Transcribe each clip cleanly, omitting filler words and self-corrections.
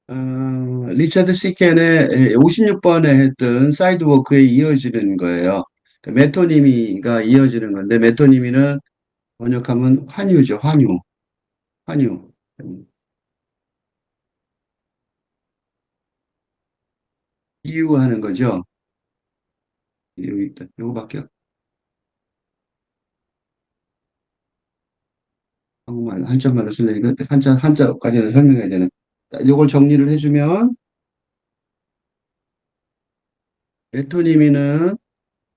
어, 리차드 시켄의 56번에 했던 사이드워크에 이어지는 거예요. 그 메토니미가 이어지는 건데, 메토니미는 번역하면 환유죠, 환유. 환유. 이유하는 거죠. 여기 있다. 요거밖에, 한국말, 한자말로 쓰려니까, 한자까지는 설명해야 되는. 요걸 정리를 해주면, 메토니미는,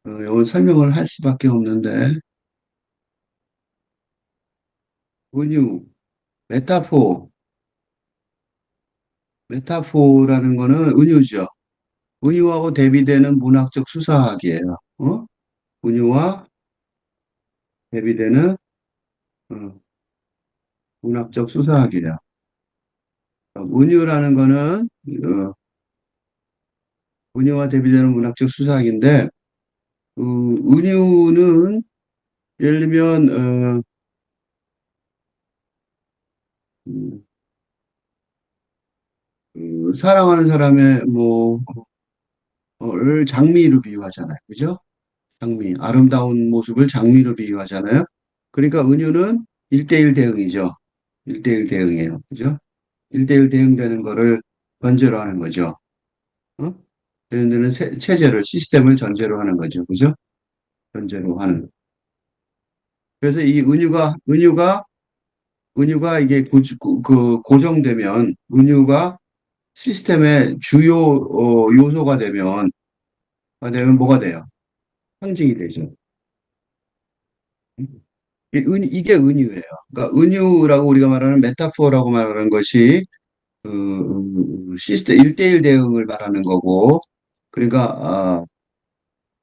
요걸 설명을 할 수밖에 없는데, 은유, 메타포, 메타포라는 거는 은유죠. 은유하고 대비되는 문학적 수사학이에요. 은유와 대비되는 어, 문학적 수사학이다. 은유라는 거는 은유와 대비되는 문학적 수사학인데 은유는 예를 들면 음, 사랑하는 사람의 를 장미로 비유하잖아요. 그죠? 장미, 아름다운 모습을 장미로 비유하잖아요. 그러니까 은유는 1대1 대응이죠. 1대1 대응이에요. 그죠? 1대1 대응되는 거를 전제로 하는 거죠. 어? 얘네들은 체제를, 시스템을 전제로 하는 거죠. 그죠? 전제로 하는. 그래서 이 은유가 이게 고정되면, 은유가 시스템의 주요, 요소가 되면 뭐가 돼요? 상징이 되죠. 이게 은유예요. 그러니까 은유라고 우리가 말하는 메타포라고 말하는 것이, 시스템 1대1 대응을 말하는 거고, 그러니까,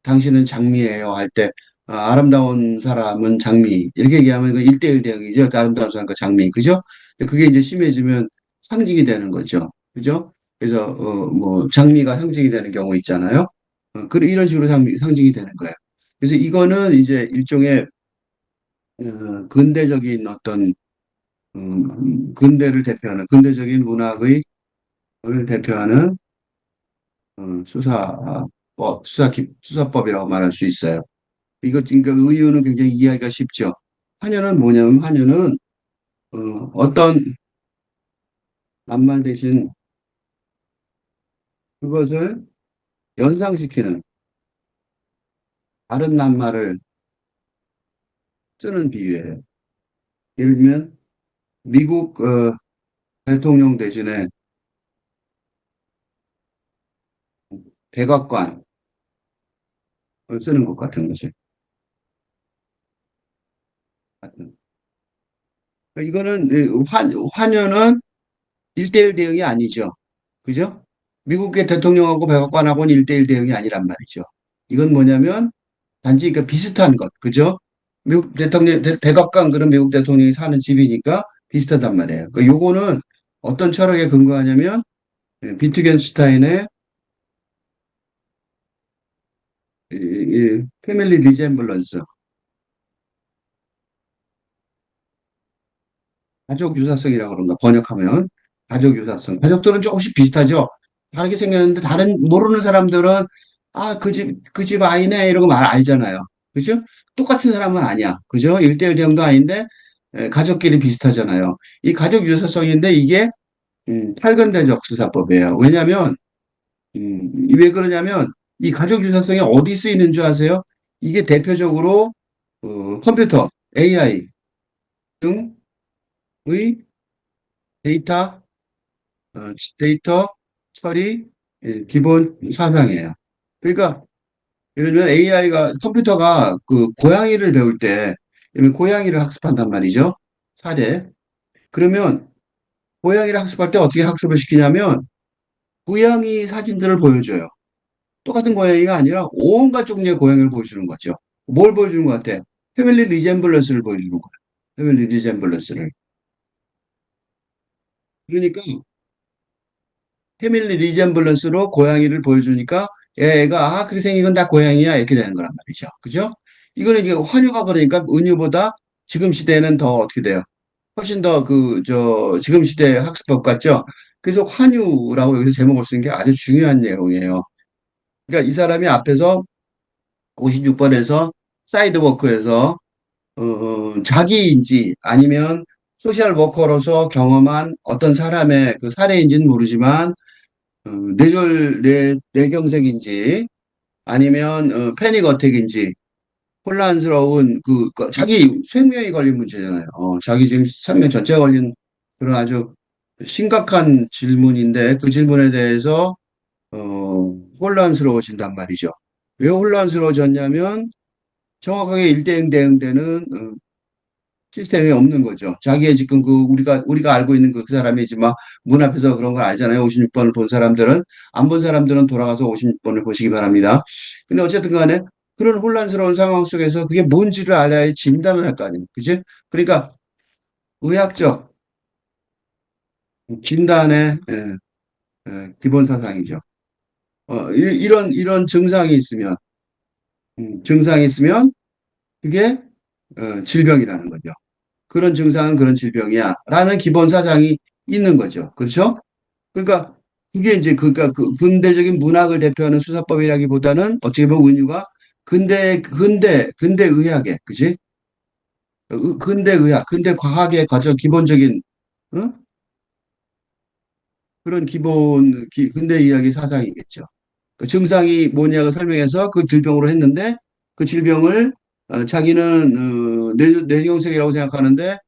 당신은 장미예요 할 때, 아름다운 사람은 장미. 이렇게 얘기하면 그 1대1 대응이죠. 아름다운 사람과 장미. 그죠? 근데 그게 이제 심해지면 상징이 되는 거죠. 그죠? 그래서, 뭐, 장미가 상징이 되는 경우 있잖아요. 이런 식으로 상징이 되는 거예요. 그래서 이거는 이제 일종의, 근대적인 어떤, 근대적인 문학의, 을 대표하는, 수사법이라고 말할 수 있어요. 그러니까 의유는 굉장히 이해하기가 쉽죠. 환연은 뭐냐면 환연은 어, 어떤 낱말 대신 그것을 연상시키는 다른 낱말을 쓰는 비유예요. 예를 들면 미국 대통령 대신에 백악관을 쓰는 것 같은 거죠. 이거는 환연은 1대1 대응이 아니죠. 그죠? 미국의 대통령하고 백악관하고는 1대1 대응이 아니란 말이죠. 이건 뭐냐면 단지 그 비슷한 것, 그죠? 미국 대통령, 백악관 그런 미국 대통령이 사는 집이니까 비슷하단 말이에요. 요거는 어떤 철학에 근거하냐면 비트겐슈타인의 패밀리 리sem블런스, 가족 유사성이라고 그런가 번역하면 가족 유사성. 가족들은 조금씩 비슷하죠. 다르게 생겼는데 다른 모르는 사람들은 그 집 아이네 이러고 말 알잖아요. 그죠? 똑같은 사람은 아니야. 그죠? 1대1 대응도 아닌데 가족끼리 비슷하잖아요. 이 가족 유사성인데 이게 탈근대적 수사법이에요. 왜냐하면 왜 그러냐면 이 가족 유사성이 어디 쓰이는 줄 아세요? 이게 대표적으로 컴퓨터, AI 등의 데이터, 데이터 처리 기본 사상이에요. 그러니까 예를 들면 컴퓨터가 그 고양이를 배울 때 고양이를 학습한단 말이죠. 사례. 그러면 고양이를 학습할 때 어떻게 학습을 시키냐면 고양이 사진들을 보여줘요. 똑같은 고양이가 아니라 온갖 종류의 고양이를 보여주는 거죠. 뭘 보여주는 것 같아? 패밀리 리젠블런스를 보여주는 거예요. 패밀리 리젠블런스를. 그러니까 패밀리 리젠블런스로 고양이를 보여주니까 애가 그렇게 생긴 건 다 고양이야 이렇게 되는 거란 말이죠. 그죠? 이거는 이게 환유가 그러니까 은유보다 지금 시대에는 더 어떻게 돼요? 훨씬 더 지금 시대 학습법 같죠? 그래서 환유라고 여기서 제목을 쓴 게 아주 중요한 내용이에요. 그러니까 이 사람이 앞에서 56번에서 사이드워크에서 자기인지 아니면 소셜 워커로서 경험한 어떤 사람의 그 사례인지는 모르지만 뇌경색인지 아니면 패닉 어택인지 혼란스러운 그 자기 생명이 걸린 문제잖아요. 자기 지금 생명 전체가 걸린 그런 아주 심각한 질문인데 그 질문에 대해서 혼란스러워진단 말이죠. 왜 혼란스러워졌냐면 정확하게 일대응 대응되는 시스템이 없는 거죠. 자기의 지금 그 우리가 알고 있는 그 사람이 지금 막 문 앞에서 그런 걸 알잖아요. 56번을 본 사람들은 안 본 사람들은 돌아가서 56번을 보시기 바랍니다. 근데 어쨌든 간에 그런 혼란스러운 상황 속에서 그게 뭔지를 알아야 진단을 할 거 아니에요. 그지? 그러니까 의학적 진단의 기본 사상이죠. 이런 증상이 있으면 그게 질병이라는 거죠. 그런 증상은 그런 질병이야. 라는 기본 사상이 있는 거죠. 그렇죠? 그러니까 그게 이제 그러니까 그 근대적인 문학을 대표하는 수사법이라기보다는 어떻게 보면 은유가 근대 의학의 그지? 근대 의학, 근대 과학의 가장 기본적인 어? 그런 근대 의학의 사상이겠죠. 그 증상이 뭐냐고 설명해서 그 질병으로 했는데 그 질병을 자기는 뇌경색이라고 생각하는데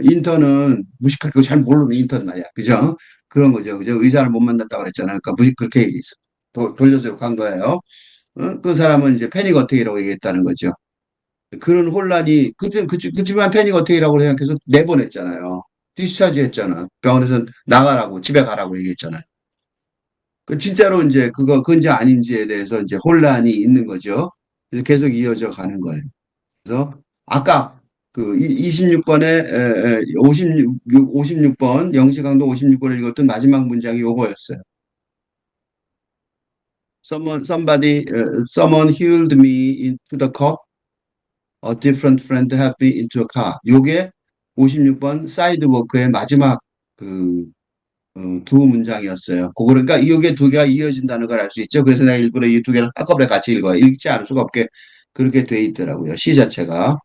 인턴은 무식할 거 잘 모르는 인턴 말이야. 그죠? 그런 거죠. 그죠? 의사를 못 만났다고 그랬잖아요. 그러니까 그렇게 돌려서 욕한 거예요. 그 사람은 이제 패닉 어택이라고 얘기했다는 거죠. 그런 혼란이, 그치만 패닉 어택이라고 생각해서 내보냈잖아요. 디스차지 했잖아. 병원에서 나가라고, 집에 가라고 얘기했잖아요. 그 진짜로 이제 그건지 아닌지에 대해서 이제 혼란이 있는 거죠. 그래서 계속 이어져 가는 거예요. 그래서 아까 그 26번에 56번 영시강도 56번을 읽었던 마지막 문장이 요거였어요. Someone healed me into the cup. A different friend helped me into a car. 요게 56번 사이드워크의 마지막 그 두 문장이었어요. 그러니까 이게 두 개가 이어진다는 걸 알 수 있죠. 그래서 내가 일부러 이 두 개를 한꺼번에 같이 읽어요. 읽지 않을 수가 없게 그렇게 돼 있더라고요. 시 자체가.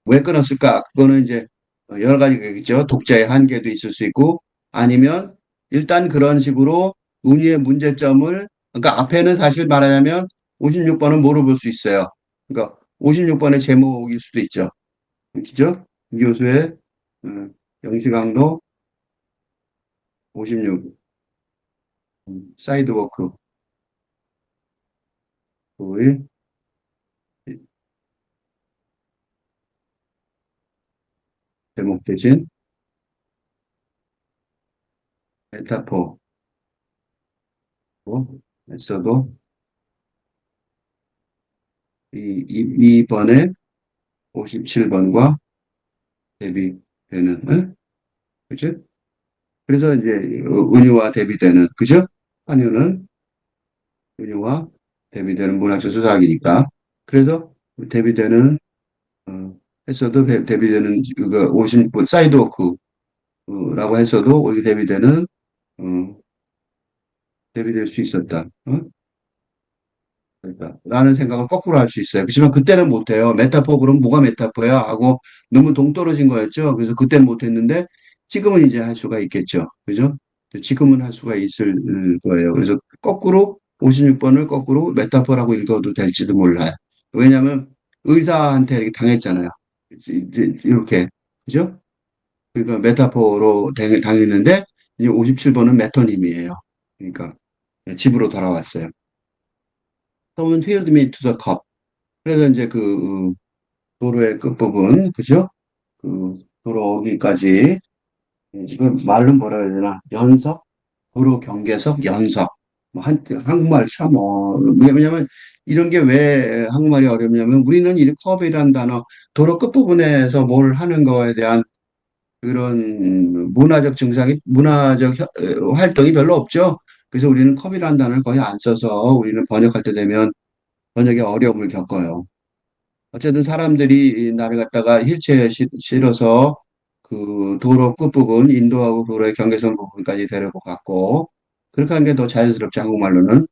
왜 끊었을까? 그거는 이제 여러 가지가 있겠죠. 독자의 한계도 있을 수 있고 아니면 일단 그런 식으로 운이의 문제점을 그러니까 앞에는 사실 말하자면 56번은 뭐로 볼 수 있어요. 그러니까 56번의 제목일 수도 있죠. 그죠? 이 교수의 영시강도 56 사이드워크 의 제목 대신 메타포 에서도 이 번에 57번과 대비되는 그죠? 그래서 이제 은유와 대비되는 그죠? 한유는 은유와 대비되는 문학적 수사학이니까 그래서 대비되는 했어도 대비되는 그 50분 사이드워크라고 했어도 여기 대비되는 대비될 수 있었다. 그러니까 라는 생각을 거꾸로 할 수 있어요. 그렇지만 그때는 못해요. 메타포 그럼 뭐가 메타포야 하고 너무 동떨어진 거였죠. 그래서 그때는 못했는데 지금은 이제 할 수가 있겠죠. 그죠? 지금은 할 수가 있을 거예요. 그래서 거꾸로 56번을 거꾸로 메타포라고 읽어도 될지도 몰라요. 왜냐하면 의사한테 이렇게 당했잖아요. 이렇게 그죠? 그러니까 메타포로 당했는데 이제 57번은 메토님이에요. 그러니까 집으로 돌아왔어요. Someone wheeled me to the cup. 그래서 이제 그 도로의 끝부분, 그죠? 그 도로 여기까지 지금 말로 뭐라 해야 되나? 연석, 도로 경계석, 연석. 뭐 한국말 참 왜냐면 이런 게 왜 한국말이 어렵냐면 우리는 이 컵이라는 단어 도로 끝부분에서 뭘 하는 거에 대한 그런 문화적 활동이 별로 없죠. 그래서 우리는 컵이라는 단어를 거의 안 써서 우리는 번역할 때 되면 번역에 어려움을 겪어요. 어쨌든 사람들이 이 나를 갖다가 휠체어에 실어서 그 도로 끝부분, 인도하고 도로의 경계선 부분까지 데리고 갔고, 그렇게 한 게 더 자연스럽지, 한국말로는.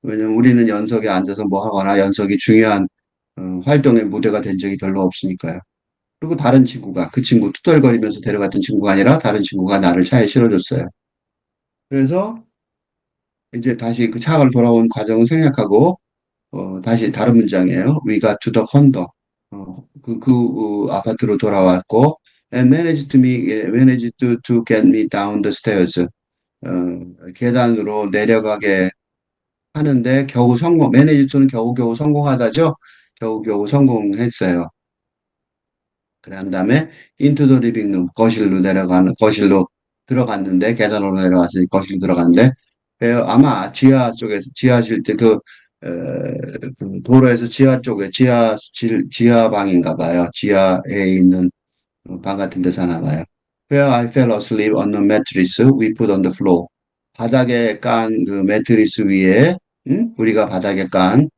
왜냐면 우리는 연석에 앉아서 뭐 하거나 연석이 중요한 활동의 무대가 된 적이 별로 없으니까요. 그리고 다른 친구가, 그 친구, 투덜거리면서 데려갔던 친구가 아니라 다른 친구가 나를 차에 실어줬어요. 그래서 이제 다시 그 차가 돌아온 과정을 생략하고, 다시 다른 문장이에요. We got to the condo. 아파트로 돌아왔고, and managed to get me down the stairs. 계단으로 내려가게 하는데 겨우 성공, 매니지트는 겨우겨우 성공하다죠? 겨우겨우 성공했어요. 그래 한 다음에 into the living room, 거실로 들어갔는데, 계단으로 내려갔으니 거실로 들어갔는데, 아마 지하 쪽에서, 지하실 때 그 도로에서 지하 쪽에, 지하방인가 봐요. 지하에 있는 방 같은 데서 하나 봐요. Where I fell asleep on the mattress we put on the floor. 바닥에 깐 그 매트리스 위에, 우리가 바닥에 깐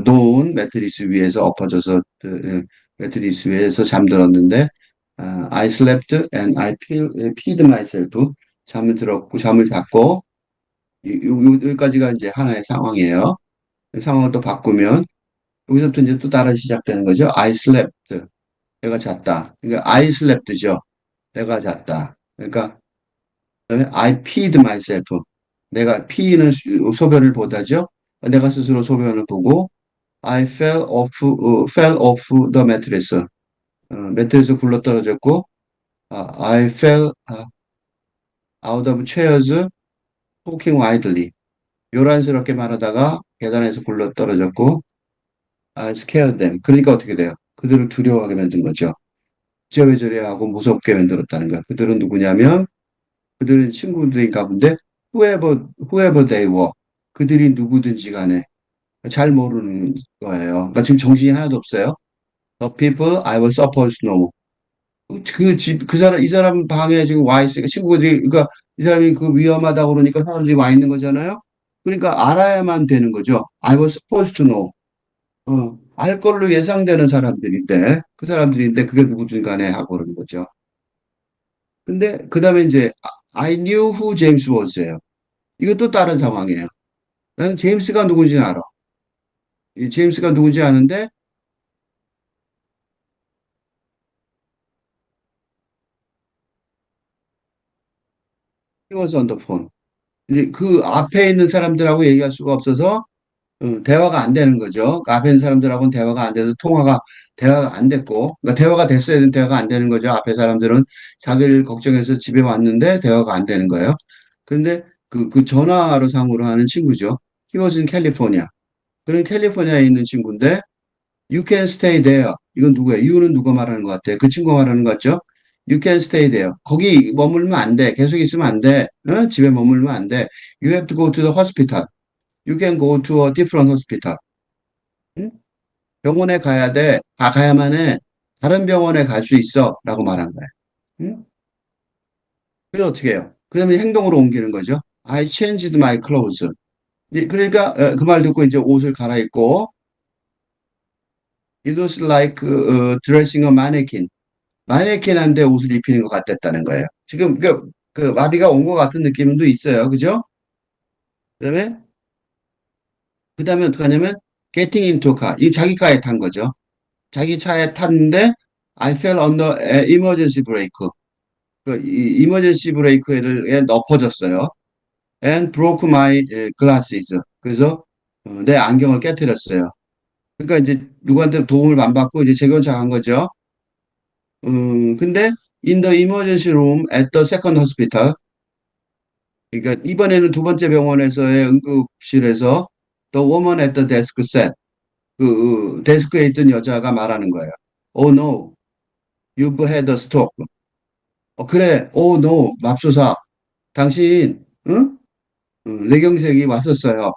놓은 매트리스 위에서 엎어져서, 매트리스 위에서 잠들었는데, I slept and peed myself. 잠을 들었고, 잠을 잤고, 여기까지가 이제 하나의 상황이에요. 상황을 또 바꾸면, 여기서부터 이제 또 다른 시작되는 거죠. I slept. 내가 잤다. 그러니까 I slept죠. 내가 잤다. 그러니까 그다음에 I peed myself. 내가 pee는 소변을 보다죠. 내가 스스로 소변을 보고 I fell off the mattress. 매트리스 굴러 떨어졌고 I fell out of chairs talking wildly. 요란스럽게 말하다가 계단에서 굴러 떨어졌고 I scared them. 그러니까 어떻게 돼요? 그들을 두려워하게 만든 거죠. 왜 저래 하고 무섭게 만들었다는 거야. 그들은 누구냐면 그들은 친구들인가 본데 whoever they were. 그들이 누구든지 간에 잘 모르는 거예요. 그러니까 지금 정신이 하나도 없어요. The people I was supposed to know. 이 사람 방에 지금 와 있으니까 친구들이, 그러니까 이 사람이 그 위험하다고 그러니까 사람들이 와 있는 거잖아요. 그러니까 알아야만 되는 거죠. I was supposed to know. 알 걸로 예상되는 사람들인데, 그 사람들인데 그게 누구든 간에 하고 그러는 거죠. 근데 그 다음에 이제 I knew who James was예요. 이것도 다른 상황이에요. 나는 제임스가 누군지 알아. 이 제임스가 누군지 아는데 he was on the phone. 이제 그 앞에 있는 사람들하고 얘기할 수가 없어서 대화가 안 되는 거죠. 그 앞에 있는 사람들하고는 대화가 안 돼서 대화가 안 됐고, 그러니까 대화가 됐어야 되는 대화가 안 되는 거죠. 앞에 사람들은 자기를 걱정해서 집에 왔는데 대화가 안 되는 거예요. 그런데 그 전화로 상으로 하는 친구죠. He was in California. 그는 캘리포니아에 있는 친구인데 You can stay there. 이건 누구예요? you는 누가 말하는 것 같아요? 그 친구가 말하는 것 같죠? You can stay there. 거기 머물면 안 돼. 계속 있으면 안 돼. 집에 머물면 안 돼. You have to go to the hospital. You can go to a different hospital. 응? 병원에 가야 돼. 가야만 해. 다른 병원에 갈 수 있어. 라고 말한 거야. 응? 그래서 어떻게 해요? 그 다음에 행동으로 옮기는 거죠. I changed my clothes. 그러니까 그 말 듣고 이제 옷을 갈아입고 It was like dressing a mannequin. 마네킹한테 옷을 입히는 것 같았다는 거예요. 지금 그 마비가 온 것 같은 느낌도 있어요. 그죠? 그다음에 어떻게 하냐면 getting into a car. 이 자기 차에 탄 거죠. 자기 차에 탔는데 I fell under emergency brake. 이 emergency brake에 엎어졌어요. And broke my glasses. 그래서 내 안경을 깨뜨렸어요. 그러니까 이제 누구한테 도움을 안 받고 이제 재건착한 거죠. 근데 in the emergency room at the second hospital. 그러니까 이번에는 두 번째 병원에서의 응급실에서 the woman at the desk said. 데스크에 있던 여자가 말하는 거예요. Oh no, you've had a stroke. 그래. Oh no, 맙소사. 당신, 응? 뇌경색이 왔었어요.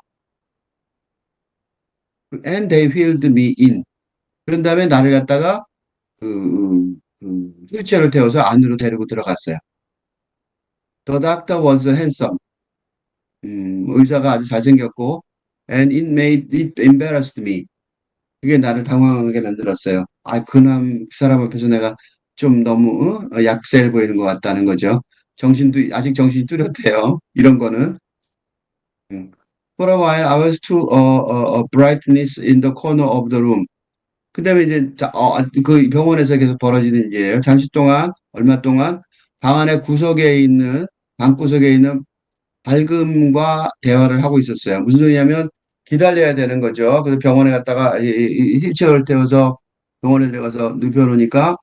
And they wheeled me in. 그런 다음에 나를 갖다가 휠체어를 태워서 안으로 데리고 들어갔어요. The doctor was handsome. 의사가 아주 잘생겼고, and it embarrassed me. 그게 나를 당황하게 만들었어요. 그 사람 앞에서 내가 좀 너무 약세 보이는 것 같다는 거죠. 아직 정신이 뚜렷해요. 이런 거는. 음. For a while, I was too brightness in the corner of the room. 그다음에 이제 그 병원에서 계속 벌어지는 일이에요. 잠시 동안 얼마 동안 방 안에 구석에 있는 방구석에 있는 밝음과 대화를 하고 있었어요. 무슨 소리냐면 기다려야 되는 거죠. 그래서 병원에 갔다가 휠체어를 태워서 병원에 들어가서 눕혀놓으니까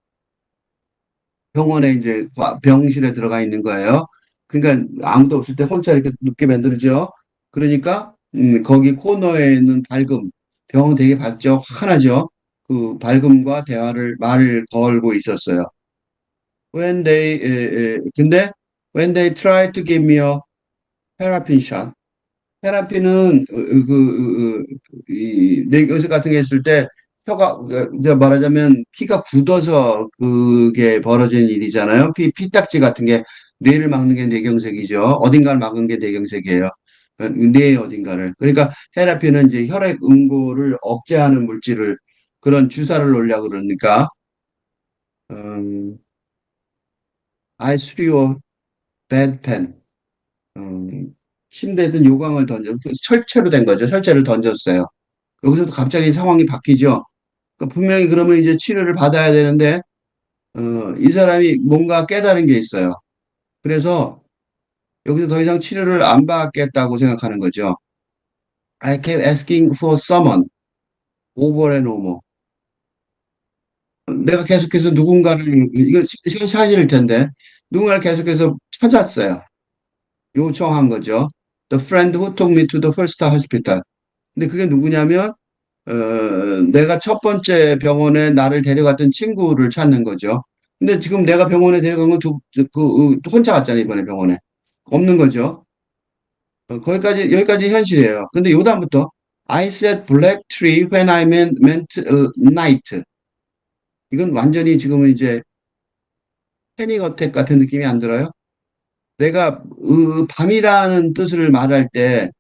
병원에 이제 병실에 들어가 있는 거예요. 그러니까 아무도 없을 때 혼자 이렇게 눕게 만들죠. 그러니까 거기 코너에 있는 밝음, 병원 되게 밝죠. 환하죠. 그 밝음과 대화를 말을 걸고 있었어요. 근데 when they tried to give me a paraffin shot, 테라피는 이 뇌경색 같은 게 있을 때 혀가 이제 말하자면 피가 굳어서 그게 벌어지는 일이잖아요. 피딱지 같은 게 뇌를 막는 게 뇌경색이죠. 어딘가를 막은 게 뇌경색이에요. 뇌 어딘가를. 그러니까 테라피는 이제 혈액 응고를 억제하는 물질을 그런 주사를 놓으려고 그러니까 음, I threw a bad pen. 침대에 든 요강을 철제로 된 거죠. 철제를 던졌어요. 여기서도 갑자기 상황이 바뀌죠. 그러니까 분명히 그러면 이제 치료를 받아야 되는데, 이 사람이 뭔가 깨달은 게 있어요. 그래서 여기서 더 이상 치료를 안 받겠다고 생각하는 거죠. I kept asking for someone over and over. 내가 계속해서 이거 사실일 텐데, 누군가를 계속해서 찾았어요. 요청한 거죠. The friend who took me to the first hospital. 근데 그게 누구냐면, 어, 내가 첫 번째 병원에 나를 데려갔던 친구를 찾는 거죠. 근데 지금 내가 병원에 데려간 건 혼자 갔잖아요, 이번에 병원에. 없는 거죠. 여기까지 현실이에요. 근데 요다음부터 I said black tree when I meant night. 이건 완전히 지금은 이제 패닉 어택 같은 느낌이 안 들어요? 내가 밤이라는 뜻을 말할 때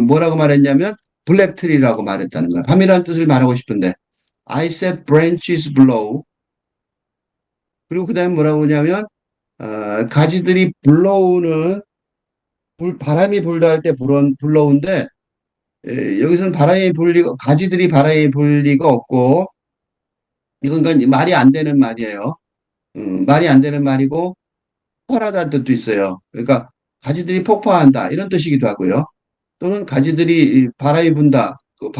뭐라고 말했냐면 블랙 트리라고 말했다는 거야. 밤이라는 뜻을 말하고 싶은데 I said branches blow. 그리고 그다음에 뭐라고 하냐면 가지들이 불러오는 바람이 불다 할 때 불러오는데 여기서는 바람이 불리고 가지들이 바람이 불 리가 없고 이건 그러니까 말이 안 되는 말이에요. 말이 안 되는 말이고 폭발하다는 뜻도 있어요. 그러니까 가지들이 폭파한다 이런 뜻이기도 하고요. 또는 가지들이 바람이 분다, 그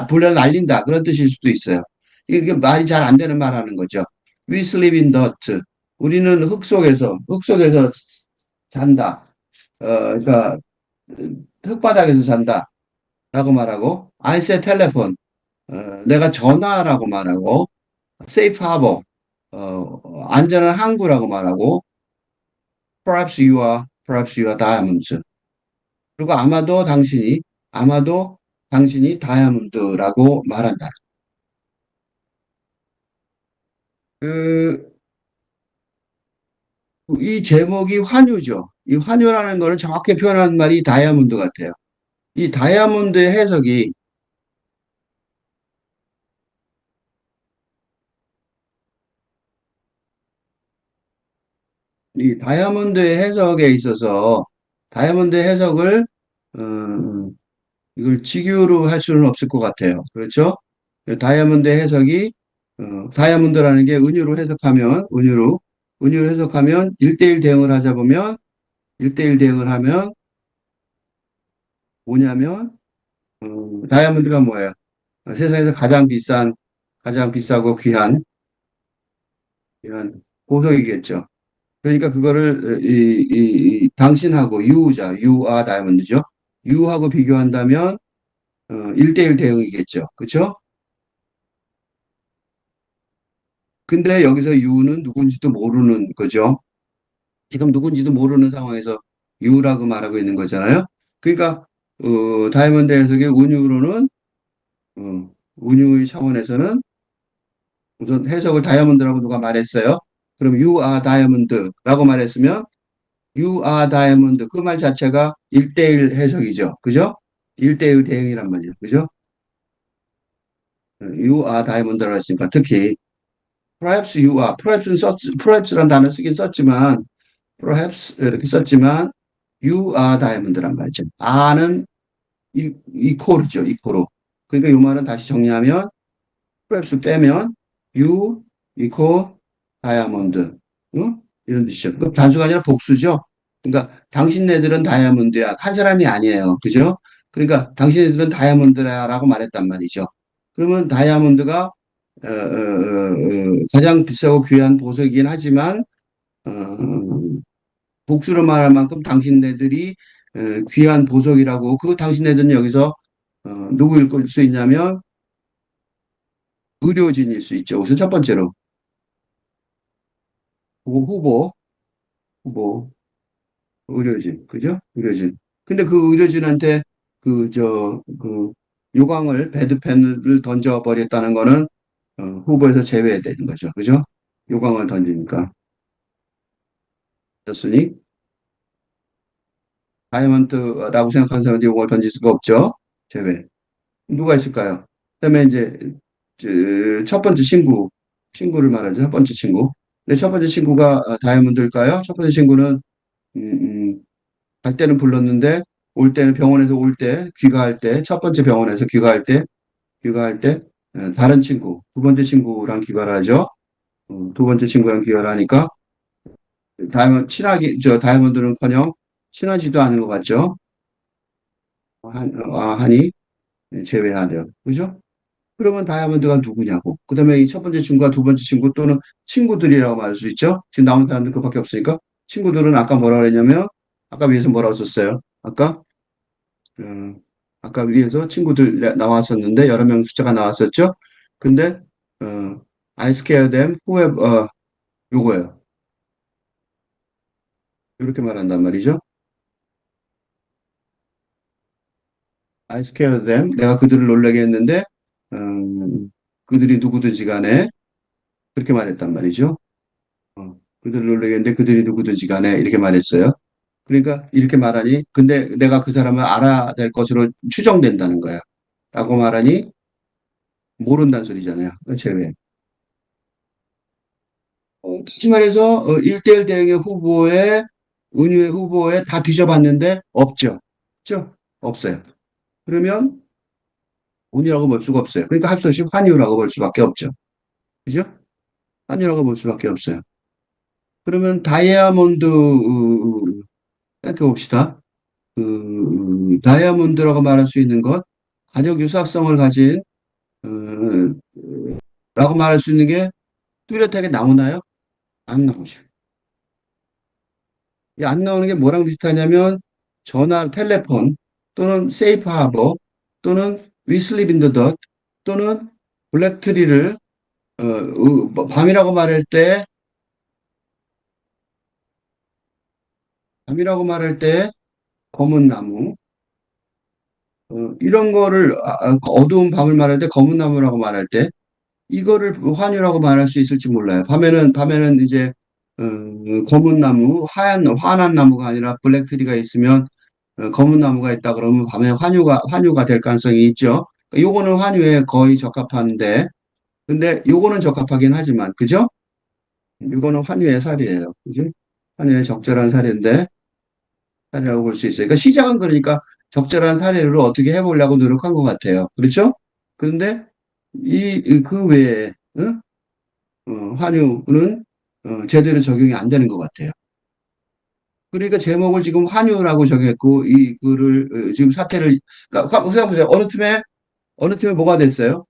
불려 날린다 그런 뜻일 수도 있어요. 이게 말이 잘 안 되는 말 하는 거죠. We sleep in dirt. 우리는 흙속에서 잔다. 그러니까 흙바닥에서 잔다라고 말하고, I say telephone. 내가 전화라고 말하고, safe harbor. 안전한 항구라고 말하고, perhaps you are diamonds. 그리고 아마도 당신이 다이아몬드라고 말한다. 그, 이 제목이 환유죠. 이 환유라는 걸 정확히 표현하는 말이 다이아몬드 같아요. 이 다이아몬드의 해석이, 이 다이아몬드의 해석에 있어서, 다이아몬드의 해석을, 어, 이걸 직유로 할 수는 없을 것 같아요. 그렇죠? 다이아몬드의 해석이, 다이아몬드라는 게 은유로 해석하면 1대1 대응을 하자 보면, 1대1 대응을 하면 뭐냐면, 다이아몬드가 뭐예요? 세상에서 가장 비싸고 귀한 이런 보석이겠죠. 그러니까 그거를 당신하고 유아 다이아몬드죠. 유하고 비교한다면 1대1 대응이겠죠. 그렇죠? 근데 여기서 유는 누군지도 모르는 거죠. 지금 누군지도 모르는 상황에서 유라고 말하고 있는 거잖아요. 그러니까 다이아몬드 해석의 운유의 차원에서는 우선 해석을 다이아몬드라고 누가 말했어요. 그럼 you are diamond라고 말했으면 you are diamond 그 말 자체가 1대1 해석이죠. 그죠? 1대1 대응이란 말이죠. 그죠? you are diamond라고 했으니까 특히 perhaps you are. perhaps란 단어 쓰긴 썼지만, perhaps 이렇게 썼지만, you are diamond란 말이죠. are는 이퀄이죠, 이퀄로. 그러니까 이 말은 다시 정리하면, perhaps 빼면, you equal diamond. 응? 이런 뜻이죠. 그 단수가 아니라 복수죠. 그러니까 당신네들은 다이아몬드야. 한 사람이 아니에요. 그죠? 그러니까 당신네들은 다이아몬드라고 말했단 말이죠. 그러면 다이아몬드가 가장 비싸고 귀한 보석이긴 하지만 어, 복수로 말할 만큼 당신네들이 귀한 보석이라고 그 당신네들은 여기서 누구일 수 있냐면 의료진일 수 있죠. 우선 첫 번째로 후보, 후보, 의료진, 그죠? 의료진. 근데 그 의료진한테 요강을, 배드펜을 던져버렸다는 거는, 후보에서 제외되는 거죠. 그죠? 요강을 던지니까. 졌으니, 다이아몬드라고 생각하는 사람한테 요강을 던질 수가 없죠. 제외. 누가 있을까요? 그다음에 이제, 첫 번째 친구를 말하죠. 첫 번째 친구. 근데 첫 번째 친구가 다이아몬드일까요? 첫 번째 친구는, 음, 음, 갈 때는 불렀는데 올 때는 병원에서 올 때 귀가할 때 첫 번째 병원에서 귀가할 때 다른 친구 두 번째 친구랑 귀가를 하죠. 두 번째 친구랑 귀가를 하니까 다이아몬드는커녕 친하지도 않은 것 같죠. 하니 제외하네요. 그죠? 그러면 다이아몬드가 누구냐고. 그다음에 이 첫 번째 친구와 두 번째 친구 또는 친구들이라고 말할 수 있죠. 지금 나온 사람들 그밖에 없으니까 친구들은 아까 뭐라 그랬냐면 아까 위에서 뭐라고 썼어요? 음, 아까 위에서 친구들 나왔었는데 여러 명 숫자가 나왔었죠. 근데 I scare them 요거예요. 이렇게 말한단 말이죠. I scare them 내가 그들을 놀라게 했는데 그들이 누구든지 간에 그렇게 말했단 말이죠. 그들을 놀라게 했는데 그들이 누구든지 간에 이렇게 말했어요. 그러니까 이렇게 말하니 근데 내가 그 사람을 알아낼 것으로 추정된다는 거야. 라고 말하니 모른다는 소리잖아요. 제외. 다시 말해서 1대1 대응의 은유의 후보에 다 뒤져봤는데 없죠. 없죠? 없어요. 그러면 운이라고 볼 수가 없어요. 그러니까 할 수 없이 환유라고 볼 수밖에 없죠. 그죠? 환유라고 볼 수밖에 없어요. 그러면 다이아몬드 생각해 봅시다. 다이아몬드라고 말할 수 있는 것, 가족 유사성을 가진 어, 라고 말할 수 있는 게 뚜렷하게 나오나요? 안 나오죠. 이안 나오는 게 뭐랑 비슷하냐면 전화, 텔레폰 또는 세이프 하버 또는 We Sleep in the Dark 또는 블랙트리를 밤이라고 말할 때 밤이라고 말할 때 검은 나무 이런 거를 어두운 밤을 말할 때 검은 나무라고 말할 때 이거를 환유라고 말할 수 있을지 몰라요. 밤에는 이제 어, 검은 나무, 환한 나무가 아니라 블랙트리가 있으면 검은 나무가 있다 그러면 밤에 환유가 될 가능성이 있죠. 요거는 환유에 거의 적합한데, 근데 요거는 적합하긴 하지만, 그죠? 요거는 환유의 살이에요. 그죠? 환유의 적절한 사례인데, 사례라고 볼 수 있어요. 그러니까 시작은 그러니까 적절한 사례를 어떻게 해보려고 노력한 것 같아요. 그렇죠? 그런데 그 외에, 환유는 제대로 적용이 안 되는 것 같아요. 그러니까 제목을 지금 환유라고 정했고, 이 글을, 지금 사태를, 그러니까 생각해보세요. 어느 팀에 뭐가 됐어요?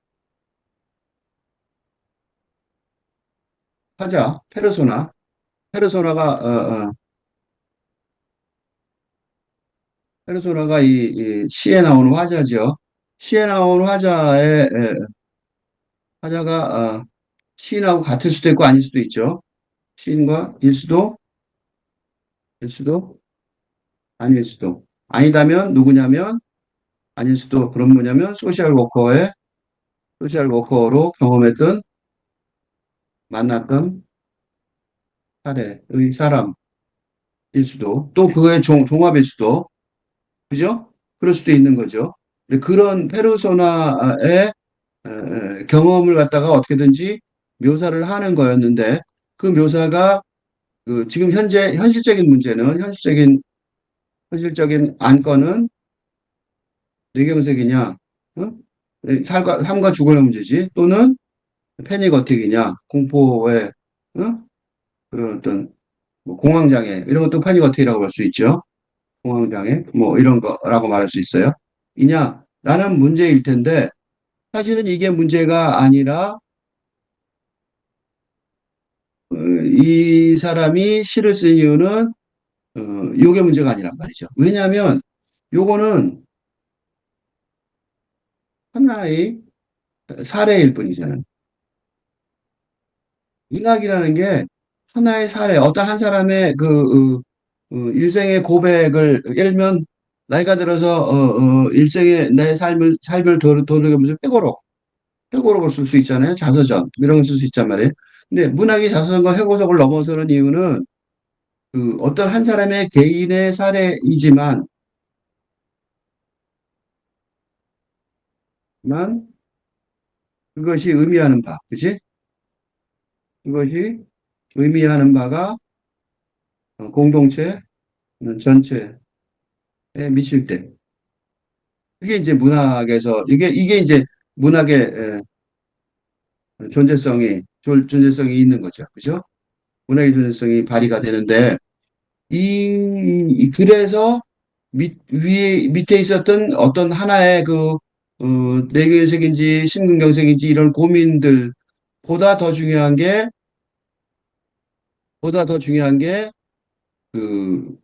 화자, 페르소나. 페르소나가, 페르소나가 이 시에 나오는 화자죠. 시에 나오는 화자가, 시인하고 같을 수도 있고 아닐 수도 있죠. 시인과 일 수도, 아닐 수도. 아니다면 누구냐면, 아닐 수도. 그럼 뭐냐면, 소셜 워커로 경험했던, 만났던 사례의 사람일 수도. 또 그의 종합일 수도. 그죠? 그럴 수도 있는 거죠. 근데 그런 페르소나의 경험을 갖다가 어떻게든지 묘사를 하는 거였는데 그 묘사가 그 지금 현재 현실적인 문제는 현실적인 안건은 뇌경색이냐, 어? 삶과 죽음의 문제지, 또는 패닉 어택이냐, 공포의 어? 그런 어떤 뭐 공황장애 이런 것도 패닉 어택이라고 볼 수 있죠. 공황장애 뭐 이런 거라고 말할 수 있어요. 이냐라는 문제일 텐데 사실은 이게 문제가 아니라 이 사람이 시를 쓴 이유는 요게 문제가 아니란 말이죠. 왜냐하면 요거는 하나의 사례일 뿐이잖아요. 인학이라는 게 하나의 사례, 어떤 한 사람의 일생의 고백을, 예를 들면, 나이가 들어서, 일생의 내 삶을 돌이켜보면서 회고록을 쓸 수 있잖아요. 자서전, 이런 걸 쓸 수 있단 말이에요. 근데 문학이 자서전과 회고록을 넘어서는 이유는 어떤 한 사람의 개인의 사례이지만, 만 그것이 의미하는 바, 그지? 그것이 의미하는 바가 공동체, 전체에 미칠 때. 그게 이제 문학에서, 이게 이제 문학의 존재성이 있는 거죠. 그죠? 문학의 존재성이 발휘가 되는데, 그래서 밑에 있었던 어떤 하나의 뇌경색인지 심근경색인지 이런 고민들보다 더 중요한 게, 보다 더 중요한 게, 그,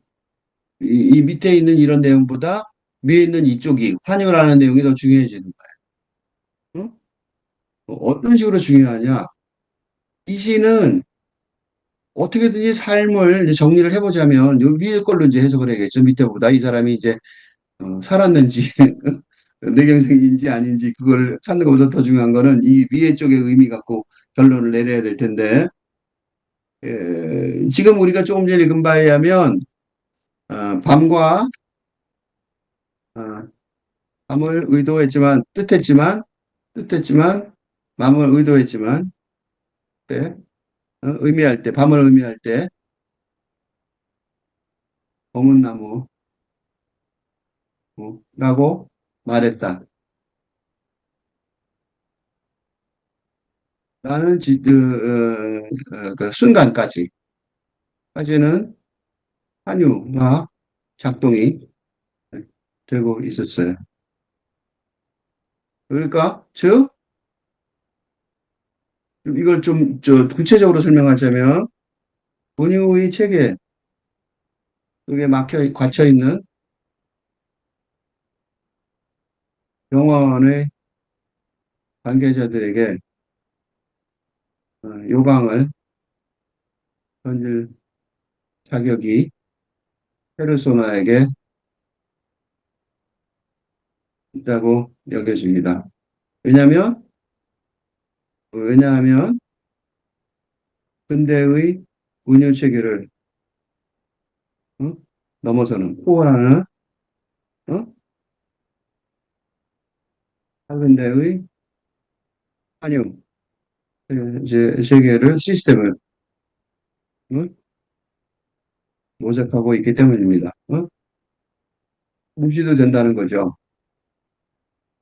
이 밑에 있는 이런 내용보다 위에 있는 이쪽이, 환유라는 내용이 더 중요해지는 거예요. 응? 어떤 식으로 중요하냐? 이 시는 어떻게든지 삶을 이제 정리를 해보자면, 요 위에 걸로 이제 해석을 해야겠죠. 밑에보다 이 사람이 이제, 살았는지, 뇌경색인지 아닌지, 그걸 찾는 것보다 더 중요한 거는 이 위에 쪽의 의미 갖고 결론을 내려야 될 텐데, 지금 우리가 조금 전에 읽은 바에 의하면, 밤과, 어, 밤을 뜻했지만, 밤을 의도했지만, 때, 의미할 때, 밤을 의미할 때, 검은 나무라고 말했다. 라는 그 까지는 한유화 작동이 되고 있었어요. 그러니까, 즉, 이걸 좀, 구체적으로 설명하자면, 본유의 체계 속에 갇혀 있는 병원의 관계자들에게 요강을 던질 자격이 페르소나에게 있다고 여겨집니다. 왜냐하면, 왜냐하면, 근대의 운유 체계를 어? 넘어서는, 포괄하는, 어? 현대의 환유, 이제 세계를, 시스템을 어? 모색하고 있기 때문입니다. 무시도 된다는 거죠.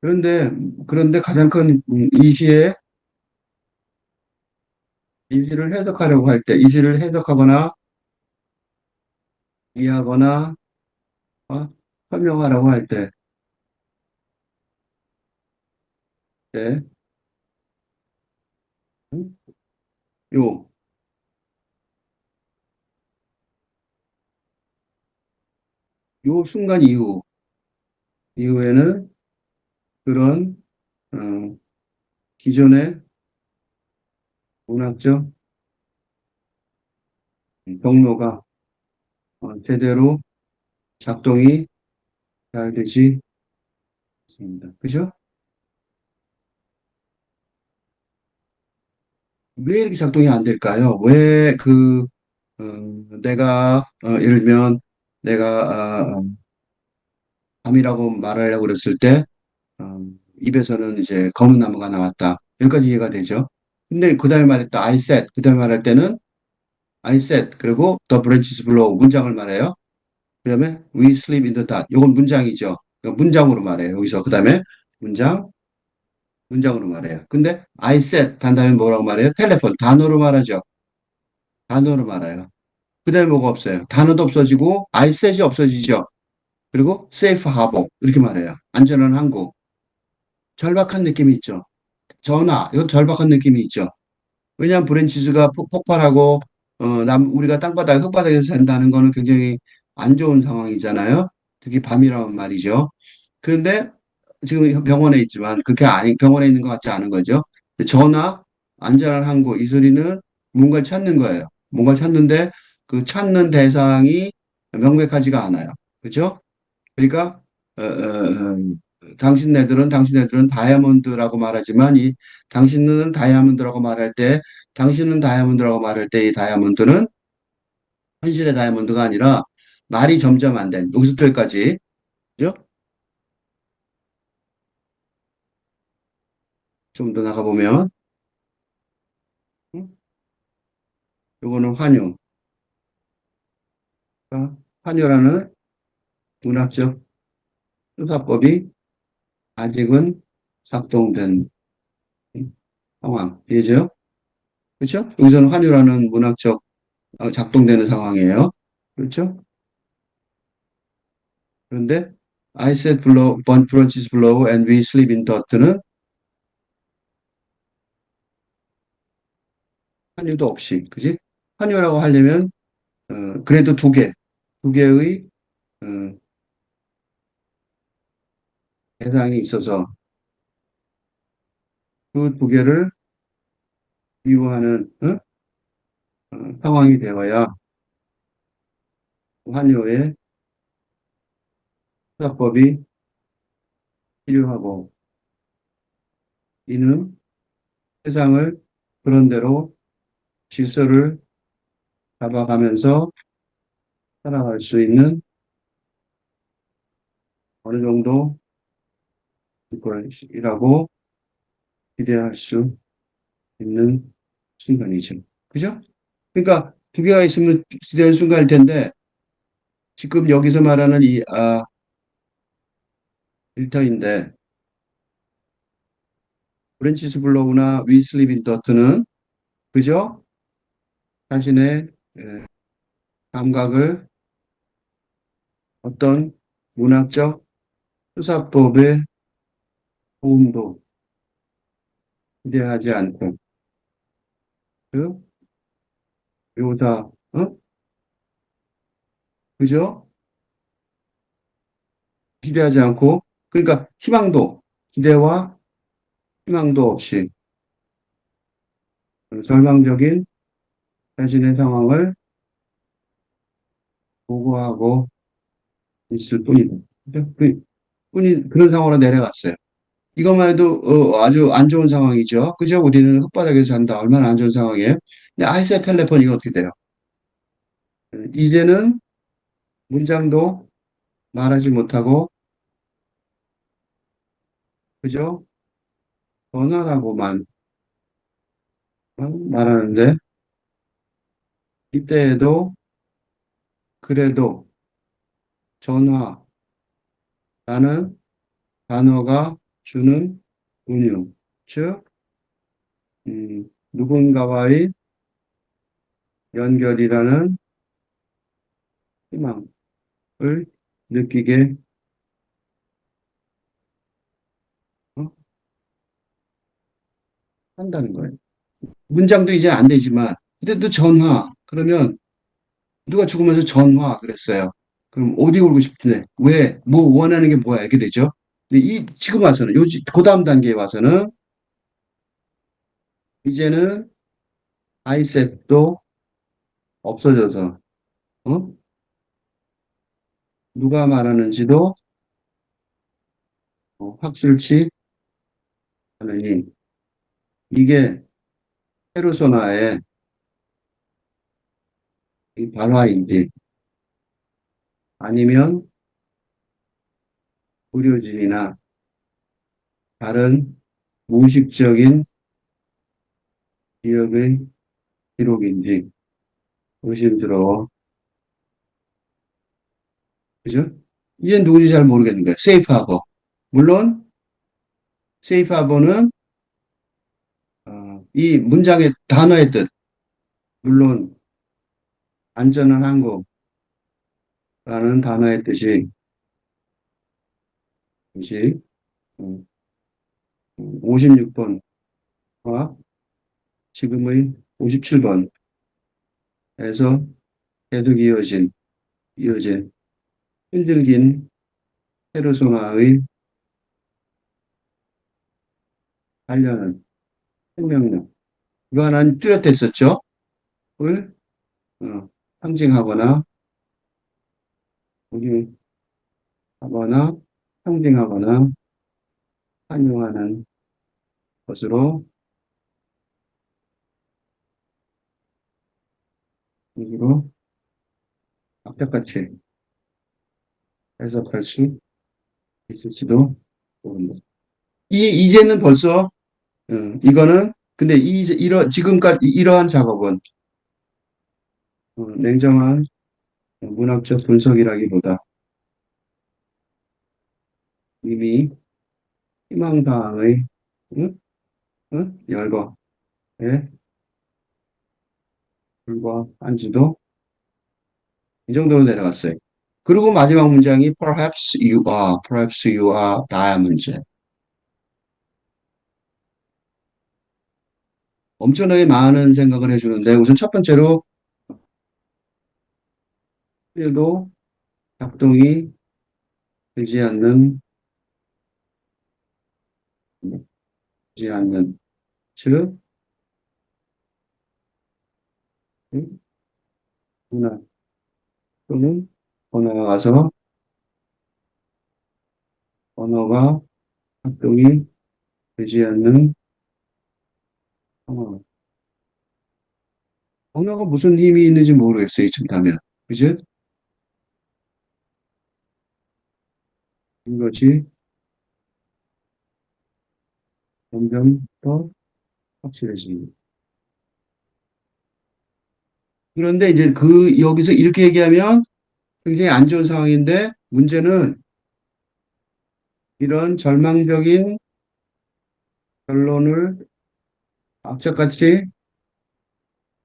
그런데, 그런데 가장 큰 이 시의 이 시를 해석하려고 할 때, 이 시를 해석하거나 이해하거나 어? 설명하라고 할 때, 때, 음? 요, 요 순간 이후에는 그런 어, 기존의 문학적 경로가 제대로 작동이 잘 되지 않습니다. 그죠? 왜 이렇게 작동이 안 될까요? 왜 예를 들면 내가 밤이라고 말하려고 그랬을 때, 어, 입에서는 이제 검은 나무가 나왔다. 여기까지 이해가 되죠? 근데 그 다음에 말했다. I said. 그 다음에 말할 때는 I said. 그리고 the branches blow. 문장을 말해요. 그 다음에 we sleep in the dark. 이건 문장이죠. 그러니까 문장으로 말해요. 여기서. 그 다음에 문장, 문장으로 말해요. 근데 I said. 단 다음에 뭐라고 말해요? 텔레폰. 단어로 말하죠. 단어로 말해요. 그 다음에 뭐가 없어요? 단어도 없어지고 I said이 없어지죠. 그리고 safe harbor. 이렇게 말해요. 안전한 항구. 절박한 느낌이 있죠. 전화. 이건 절박한 느낌이 있죠. 왜냐하면 브랜치스가 폭발하고 우리가 땅바닥 흙바닥에서 산다는 거는 굉장히 안 좋은 상황이잖아요. 특히 밤이라면 말이죠. 그런데 지금 병원에 있지만 그렇게 아니 병원에 있는 것 같지 않은 거죠. 전화, 안전한 항구 이 소리는 뭔가를 찾는 거예요. 뭔가를 찾는데 그 찾는 대상이 명백하지가 않아요. 그렇죠? 그러니까 당신네들은 다이아몬드라고 말하지만 이 당신은 다이아몬드라고 말할 때 당신은 다이아몬드라고 말할 때 이 다이아몬드는 현실의 다이아몬드가 아니라 말이 점점 안 된 여기서 또 여기까지 그죠? 좀 더 나가 보면 요거는 환유. 그러니까 환유라는 문학적 수사법이 아직은 작동된 상황. 이해죠? 그렇죠? 여기서는 환유라는 문학적 작동되는 상황이에요. 그렇죠? 그런데 I said below, burnt branches below and we sleep in dirt는 한유도 없이, 그지? 한유라고 하려면 그래도 두 개의 어, 대상이 있어서 그 두 개를 비유하는 상황이 되어야 한유의 수사법이 필요하고 이는 세상을 그런 대로 질서를 잡아가면서 살아갈 수 있는 어느 정도 것이라고 기대할 수 있는 순간이죠. 그죠? 그러니까 두 개가 있으면 기대할 순간일 텐데 지금 여기서 말하는 이 일터인데 브랜치스 블로우나 위슬립 인더트는 그저 자신의 에, 감각을 어떤 문학적 수사법의 도움도 기대하지 않고 그 묘사 그저 기대하지 않고 그러니까 희망도 기대와 희망도 없이 절망적인 자신의 상황을 보고하고 있을 뿐이다. 뿐이 그런 상황으로 내려갔어요. 이것만 해도 아주 안 좋은 상황이죠. 그죠? 우리는 흙바닥에서 산다. 얼마나 안 좋은 상황이에요. 근데 아이세 텔레폰 이거 어떻게 돼요? 이제는 문장도 말하지 못하고 그죠? 전화라고만 말하는데 이때에도 그래도 전화라는 단어가 주는 은유, 즉 누군가와의 연결이라는 희망을 느끼게 어? 한다는 거예요. 문장도 이제 안 되지만 그래도 전화 그러면 누가 죽으면서 전화 그랬어요. 그럼 어디 올고 싶은데 왜 뭐 원하는 게 뭐야 이렇게 되죠. 근데 이 지금 와서는 그 다음 단계에 와서는 이제는 아이셋도 없어져서 어? 누가 말하는지도 확실치 않으니 이게 페르소나의 이 발화인지 아니면 의료진이나 다른 무의식적인 기업의 기록인지 의심스러워. 그죠? 이제 누군지 잘 모르겠는 거예요. 세이프하버. 물론 세이프하버는 이 문장의 단어의 뜻, 물론 안전한 항공라는 단어의 뜻이 56번과 지금의 57번에서 계속 이어진 힘들긴 페르소나의 하려는 생명력. 이거 하나는 뚜렷했었죠? 을 어, 상징하거나, 하거나, 상징하거나, 환영하는 것으로, 식으로 악착같이 해석할 수 있을지도 모른다. 이제는 벌써, 이거는, 근데 지금까지 이러한 작업은, 냉정한 문학적 분석이라기보다 이미 희망사항의, 응? 열거에 불과한지도 이 정도로 내려갔어요. 그리고 마지막 문장이 perhaps you are diamonds. 엄청나게 많은 생각을 해주는데 우선 첫 번째로 필도 작동이 되지 않는 되지 않는 즉 문화 또는 더 나아가서 언어가 작동이 되지 않는 상황. 언어가 무슨 힘이 있는지 모르겠어요. 이쯤 하면 그죠? 이것이 점점 더 확실해집니다. 그런데 이제 여기서 이렇게 얘기하면 굉장히 안 좋은 상황인데 문제는 이런 절망적인 결론을 악착같이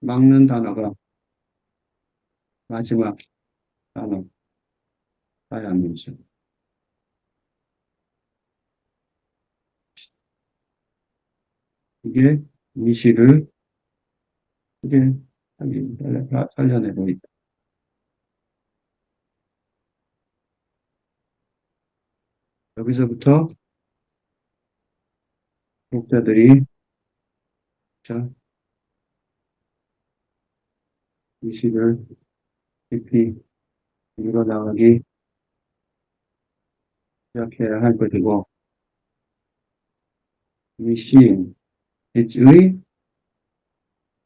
막는 단어가 마지막 단어, 다이아몬드. 이게 이 시를 크게 살려내고 있다. 여기서부터 독자들이 자, 이 시를 깊이 읽어나가기 시작해야 할 것이고 이 시의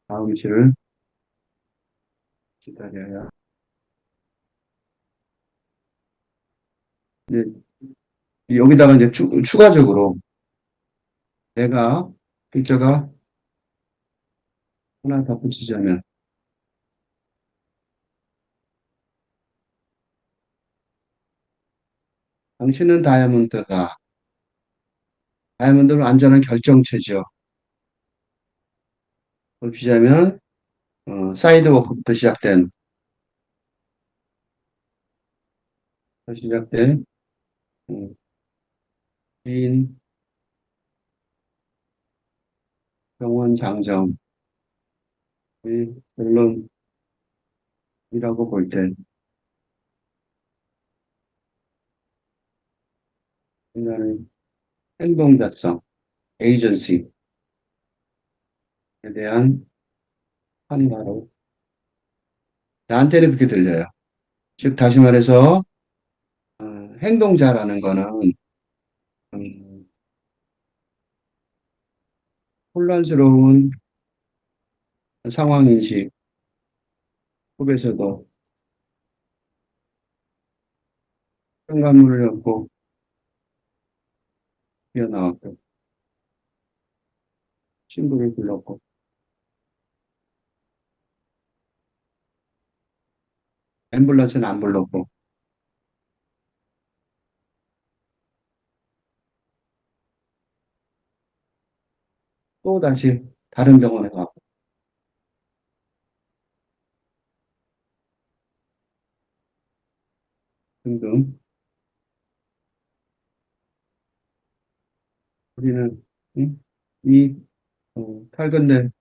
다음 시를 기다려야 이제 여기다가 이제 추가적으로 내가 글자가 하나 덧붙이자면 당신은 다이아몬드는 안전한 결정체죠. 덧붙이자면 사이드워크부터 시작된 음, 인 병원 장정의 결론이라고 볼 때, 인간의 행동자성, 에이전시에 대한 한가로 나한테는 그렇게 들려요. 즉, 다시 말해서 어, 행동자라는 거는 음, 혼란스러운 상황인식 속에서도 현관문을 열고 뛰어나왔고 친구를 불렀고 앰뷸런스는 안 불렀고, 또 다시 다른 병원에 가고, 등등. 우리는, 응? 이, 탈근된,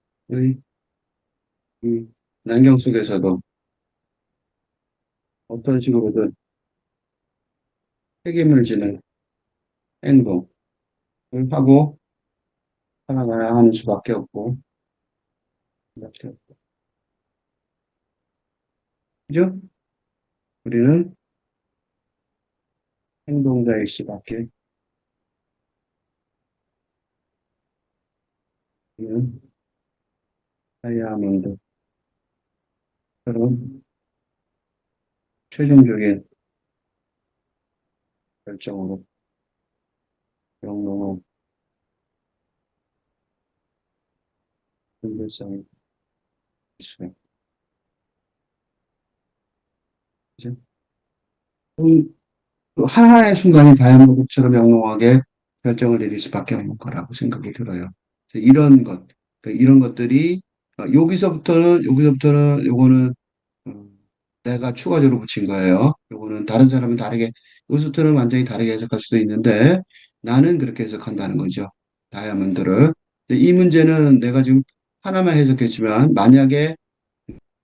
이 난경 속에서도 어떤 식으로든 책임을 지는 행동을 하고 살아가야 하는 수밖에 없고, 그렇죠. 그죠? 우리는 행동자일 수밖에 없는 다이아몬드처럼 최종적인 결정으로 영롱한 분별성이 있어요. 그죠? 또 하나의 순간이 다이아몬드처럼 영롱하게 결정을 내릴 수밖에 없는 거라고 생각이 들어요. 그래서 이런 것, 이런 것들이 여기서부터는 요거는 음, 내가 추가적으로 붙인 거예요. 요거는 다른 사람은 다르게 여기서부터는 완전히 다르게 해석할 수도 있는데 나는 그렇게 해석한다는 거죠. 다이아몬드를. 근데 이 문제는 내가 지금 하나만 해석했지만 만약에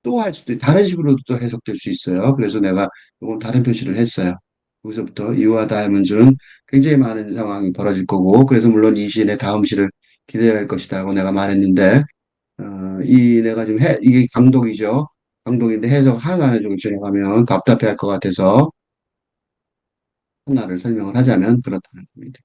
또 할 수도 다른 식으로도 또 해석될 수 있어요. 그래서 내가 이건 다른 표시를 했어요. 여기서부터 이와 다이아몬드는 굉장히 많은 상황이 벌어질 거고 그래서 물론 이 시인의 다음 시를 기대해야 할 것이다 하고 내가 말했는데 이 내가 지금 이게 강독이죠. 강독인데 해석 하나를 좀 진행하면 답답해 할 것 같아서 하나를 설명을 하자면 그렇다는 겁니다.